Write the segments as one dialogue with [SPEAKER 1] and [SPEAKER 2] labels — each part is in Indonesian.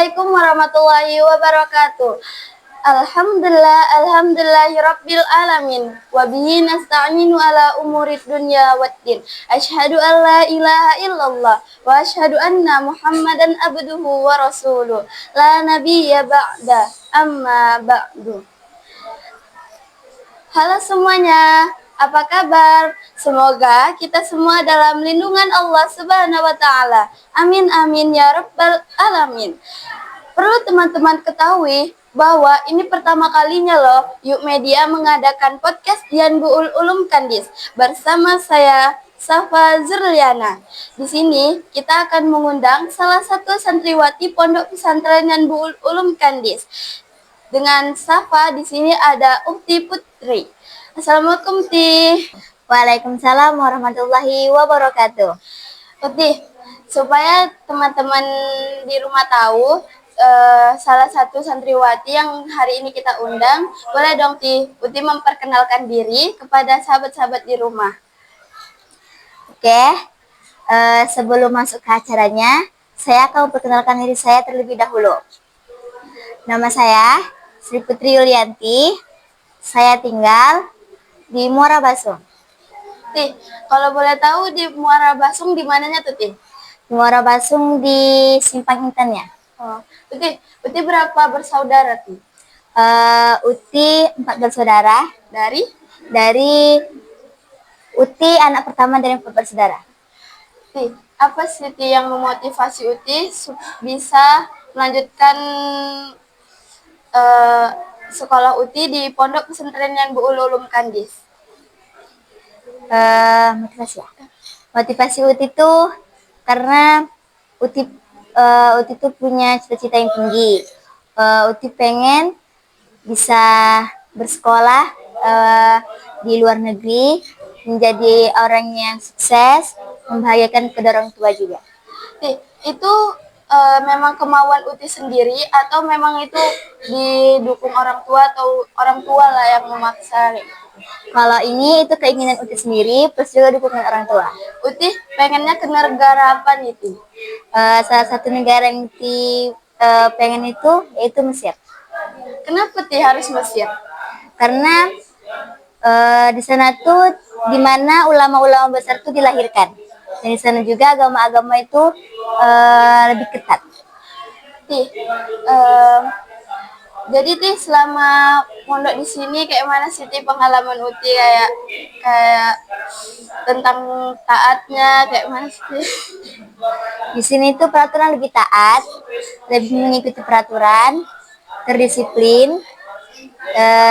[SPEAKER 1] Assalamualaikum warahmatullahi wabarakatuh. Alhamdulillahirabbil alamin. Wa bihi nasta'inu ala umurid dunya waddin. Asyhadu an la ilaha illallah wa asyhadu anna Muhammadan abduhu wa rasuluh. La nabiyya ba'da amma ba'du. Halo semuanya, apa kabar? Semoga kita semua dalam lindungan Allah Subhanahu wa taala. Amin amin ya rabbal alamin. Perlu teman-teman ketahui bahwa ini pertama kalinya loh Yuk Media mengadakan podcast Yanbu'ul Ulum Kandis bersama saya Safa Zurliana. Di sini kita akan mengundang salah satu santriwati Pondok Pesantren Yanbu'ul Ulum Kandis. Dengan Safa di sini ada Ukti Putri. Assalamualaikum Ukti.
[SPEAKER 2] Waalaikumsalam warahmatullahi wabarakatuh.
[SPEAKER 1] Ukti, supaya teman-teman di rumah tahu salah satu santriwati yang hari ini kita undang, boleh dong Ukti memperkenalkan diri kepada sahabat-sahabat di rumah.
[SPEAKER 2] Oke, sebelum masuk ke acaranya, saya akan memperkenalkan diri saya terlebih dahulu. Nama saya Sri Putri Yulianti. Saya tinggal di Muara Basung.
[SPEAKER 1] Kalau boleh tahu di Muara Basung di mananya tuh, Di
[SPEAKER 2] Muara Basung di Simpang Intannya.
[SPEAKER 1] Oh, Uti berapa bersaudara,
[SPEAKER 2] Uti 4 bersaudara. Dari Uti anak pertama dari 4 bersaudara.
[SPEAKER 1] Apa sih yang memotivasi Uti bisa melanjutkan sekolah Uti di Pondok Pesantren Yanbu'ul Ulum Kandis?
[SPEAKER 2] Motivasi Uti itu karena Uti tuh punya cita-cita yang tinggi. Uti pengen bisa bersekolah di luar negeri, menjadi orang yang sukses, membahagiakan kedua orang tua juga.
[SPEAKER 1] Itu memang kemauan Uti sendiri atau memang itu didukung orang tua atau orang tua lah yang memaksa?
[SPEAKER 2] Kalau ini itu keinginan Uti sendiri, plus juga dukungan orang tua.
[SPEAKER 1] Uti pengennya ke negara apa nih,
[SPEAKER 2] Salah satu negara yang Uti pengen itu yaitu Mesir.
[SPEAKER 1] Kenapa harus Mesir?
[SPEAKER 2] Karena di sana tuh dimana ulama-ulama besar tuh dilahirkan. Dan di sana juga agama-agama itu lebih ketat.
[SPEAKER 1] Jadi selama pondok di sini kayak mana sih pengalaman Uti kayak tentang taatnya kayak mana sih?
[SPEAKER 2] Di sini tuh peraturan lebih taat, lebih mengikuti peraturan, terdisiplin,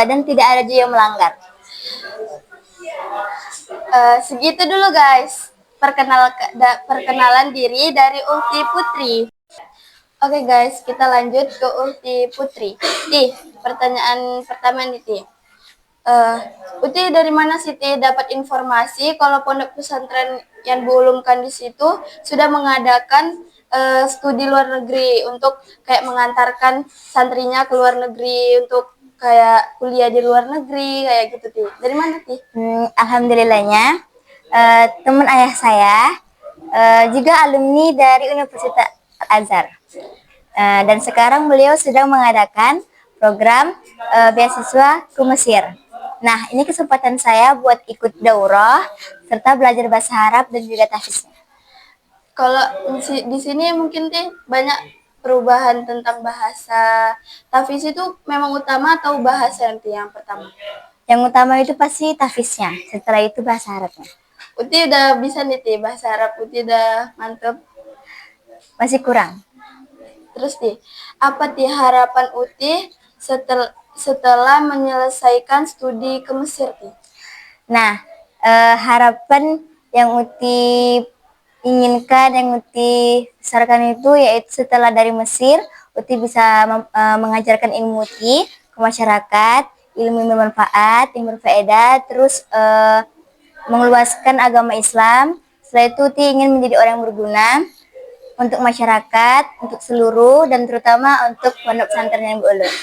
[SPEAKER 2] dan tidak ada juga yang melanggar.
[SPEAKER 1] Segitu dulu guys, perkenalan diri dari Ukti Putri. Oke guys, kita lanjut ke Ukti Putri. Pertanyaan pertama nih Uti dari mana sih dapat informasi kalau Pondok Pesantren Yanbu'ul Ulum Kandis itu sudah mengadakan studi luar negeri untuk kayak mengantarkan santrinya ke luar negeri untuk kayak kuliah di luar negeri kayak gitu Dari mana
[SPEAKER 2] Alhamdulillahnya teman ayah saya juga alumni dari Universitas Al-Azhar. Dan sekarang beliau sedang mengadakan program beasiswa ke Mesir. Nah, ini kesempatan saya buat ikut daurah serta belajar bahasa Arab dan juga tahfiznya.
[SPEAKER 1] Kalau di sini mungkin banyak perubahan tentang bahasa. Tahfiz itu memang utama atau bahasa yang pertama?
[SPEAKER 2] Yang utama itu pasti tahfiznya, setelah itu bahasa Arabnya.
[SPEAKER 1] Uti udah bisa nih bahasa Arab, Uti udah mantep.
[SPEAKER 2] Masih kurang.
[SPEAKER 1] Terus apa harapan Uti setelah menyelesaikan studi ke Mesir
[SPEAKER 2] Nah, harapan yang Uti inginkan, yang Uti besarkan itu yaitu setelah dari Mesir, Uti bisa mengajarkan ilmu Uti ke masyarakat, ilmu yang bermanfaat, yang berfaedah, terus mengeluaskan agama Islam. Setelah itu Uti ingin menjadi orang yang berguna untuk masyarakat, untuk seluruh, dan terutama untuk Pondok Pesantren Yanbu'ul Ulum.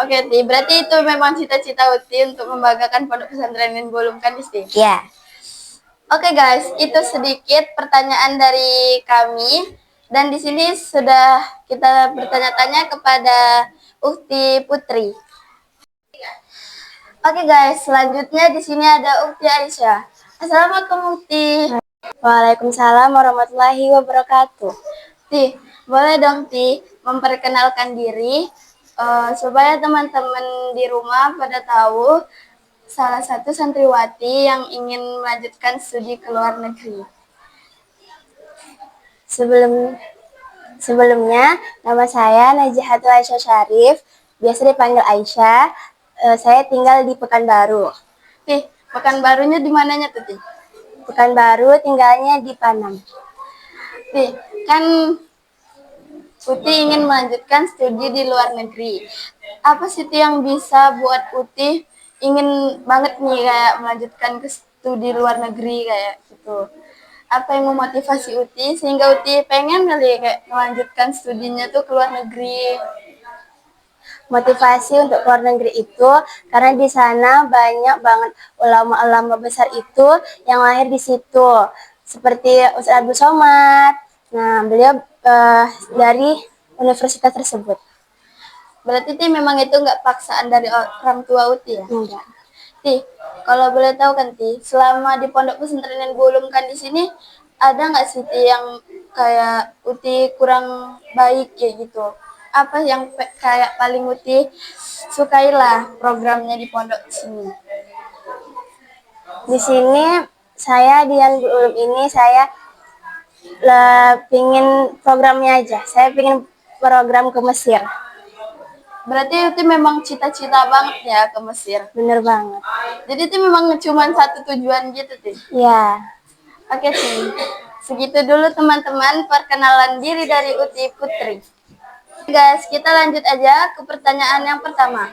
[SPEAKER 1] Oke, berarti itu memang cita-cita Uti untuk membanggakan Pondok Pesantren Yanbu'ul Ulum Kandis,
[SPEAKER 2] Ya.
[SPEAKER 1] Oke guys, itu sedikit pertanyaan dari kami Dan di sini sudah kita bertanya-tanya kepada Ukti Putri. Oke guys, selanjutnya di sini ada Ukti Aisyah. Assalamualaikum Ukti.
[SPEAKER 2] Waalaikumsalam warahmatullahi wabarakatuh.
[SPEAKER 1] Ti, boleh dong Ti memperkenalkan diri supaya teman-teman di rumah pada tahu salah satu santriwati yang ingin melanjutkan studi ke luar negeri.
[SPEAKER 2] Sebelumnya, nama saya Najihatul Aisyah Syarif, biasa dipanggil Aisyah. Saya tinggal di Pekanbaru.
[SPEAKER 1] Ti, Pekanbarunya di mananya tuh Ti?
[SPEAKER 2] Pekanbaru tinggalnya di Panam.
[SPEAKER 1] Ti, kan Uti ingin melanjutkan studi di luar negeri. Apa sih Ti yang bisa buat Uti ingin banget nih kayak melanjutkan ke studi luar negeri kayak gitu? Apa yang memotivasi Uti sehingga Uti pengen kali kayak melanjutkan studinya tuh ke luar negeri?
[SPEAKER 2] Motivasi untuk luar negeri itu karena di sana banyak banget ulama-ulama besar itu yang lahir di situ. Seperti Ustaz Abdul Somad. Nah, beliau dari universitas tersebut.
[SPEAKER 1] Berarti Ti memang itu nggak paksaan dari orang tua Uti ya?
[SPEAKER 2] Enggak.
[SPEAKER 1] Ti, kalau boleh tahu kan Ti, selama di Pondok Pesantren yang Bulum kan di sini ada nggak sih Ti yang kayak Uti kurang baik kayak gitu? Apa yang kayak paling Uti sukailah programnya di pondok sini?
[SPEAKER 2] Di sini saya di yang Ulum ini saya pingin programnya aja. Saya pingin program ke Mesir.
[SPEAKER 1] Berarti itu memang cita-cita banget ya ke Mesir.
[SPEAKER 2] Bener banget.
[SPEAKER 1] Jadi itu memang cuma satu tujuan gitu Ti.
[SPEAKER 2] Ya.
[SPEAKER 1] Oke Ti. Segitu dulu teman-teman perkenalan diri dari Uti Putri. Guys, kita lanjut aja ke pertanyaan yang pertama.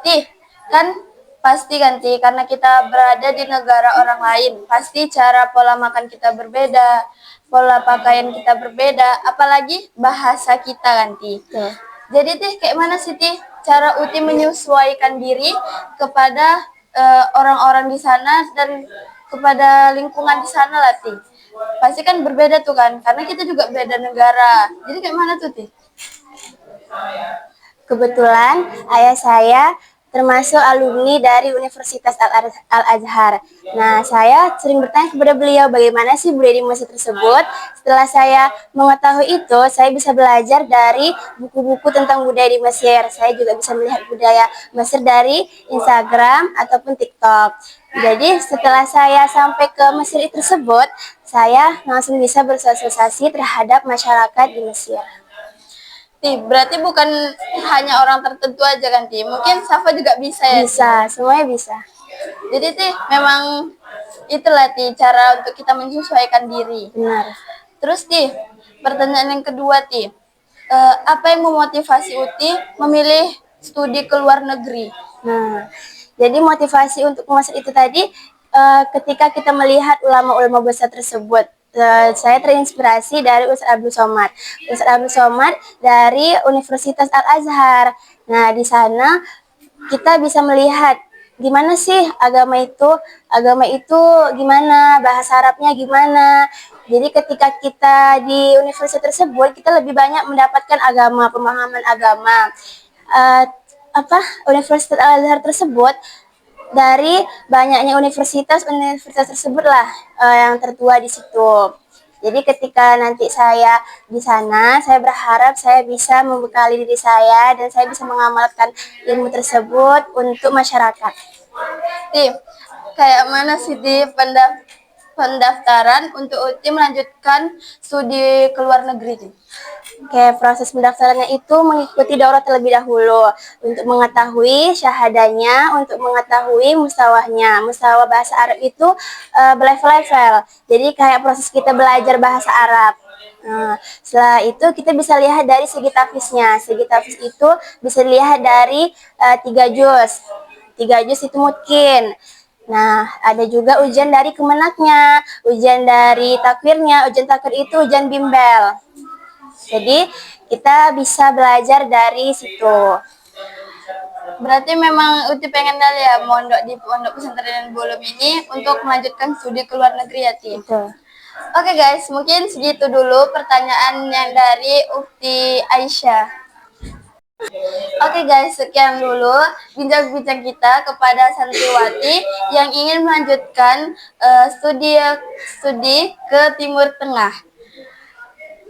[SPEAKER 1] Ti, kan pasti kan Ti, karena kita berada di negara orang lain, pasti cara pola makan kita berbeda, pola pakaian kita berbeda, apalagi bahasa kita kan Ti. Jadi Ti, kayak mana sih Ti cara Uti menyesuaikan diri kepada orang-orang di sana dan kepada lingkungan di sana lah Ti. Pasti kan berbeda tuh kan, karena kita juga beda negara. Jadi kayak mana tuh Ti?
[SPEAKER 2] Kebetulan ayah saya termasuk alumni dari Universitas Al-Azhar. Nah, saya sering bertanya kepada beliau bagaimana sih budaya di Mesir tersebut. Setelah saya mengetahui itu, saya bisa belajar dari buku-buku tentang budaya di Mesir. Saya juga bisa melihat budaya Mesir dari Instagram ataupun TikTok. Jadi setelah saya sampai ke Mesir tersebut, saya langsung bisa bersosialisasi terhadap masyarakat di Mesir.
[SPEAKER 1] Ti, berarti bukan hanya orang tertentu aja kan Ti? Mungkin Safa juga bisa ya?
[SPEAKER 2] Bisa, semuanya bisa.
[SPEAKER 1] Jadi Ti, memang itulah Ti, cara untuk kita menyesuaikan diri.
[SPEAKER 2] Benar.
[SPEAKER 1] Terus Ti, pertanyaan yang kedua Ti, apa yang memotivasi Uti memilih studi ke luar negeri?
[SPEAKER 2] Nah, jadi motivasi untuk masuk itu tadi ketika kita melihat ulama-ulama besar tersebut. Saya terinspirasi dari Ustaz Abdul Somad. Ustaz Abdul Somad dari Universitas Al-Azhar. Nah, di sana kita bisa melihat gimana sih agama itu gimana, bahasa Arabnya gimana. Jadi ketika kita di universitas tersebut, kita lebih banyak mendapatkan agama, pemahaman agama. Universitas Al-Azhar tersebut dari banyaknya universitas tersebut lah yang tertua di situ. Jadi ketika nanti saya di sana, saya berharap saya bisa membekali diri saya dan saya bisa mengamalkan ilmu tersebut untuk masyarakat.
[SPEAKER 1] Ti, kayak mana sih Ti pendaftaran untuk Uti melanjutkan studi ke luar negeri Ti?
[SPEAKER 2] Oke, proses pendaftarannya itu mengikuti daurah terlebih dahulu untuk mengetahui syahadanya, untuk mengetahui mustawahnya. Mustawah bahasa Arab itu berlevel-level. Jadi kayak proses kita belajar bahasa Arab. Nah, setelah itu kita bisa lihat dari segi tafiznya. Segi tafiz itu bisa dilihat dari 3 juz. 3 juz itu mungkin. Nah, ada juga ujian dari kemenaknya, ujian dari takwirnya. Ujian takwir itu ujian bimbel. Jadi kita bisa belajar dari situ.
[SPEAKER 1] Berarti memang Uti pengen kali ya mondok di Pondok Pesantren Bulum ini untuk melanjutkan studi ke luar negeri ya Ti?
[SPEAKER 2] Betul.
[SPEAKER 1] Oke guys, mungkin segitu dulu pertanyaan yang dari Ukti Aisyah. Oke guys, sekian dulu bincang-bincang kita kepada santriwati yang ingin melanjutkan studi ke Timur Tengah.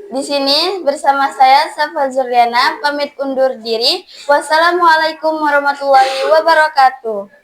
[SPEAKER 1] Di sini bersama saya Safa Zuriana pamit undur diri. Wassalamualaikum warahmatullahi wabarakatuh.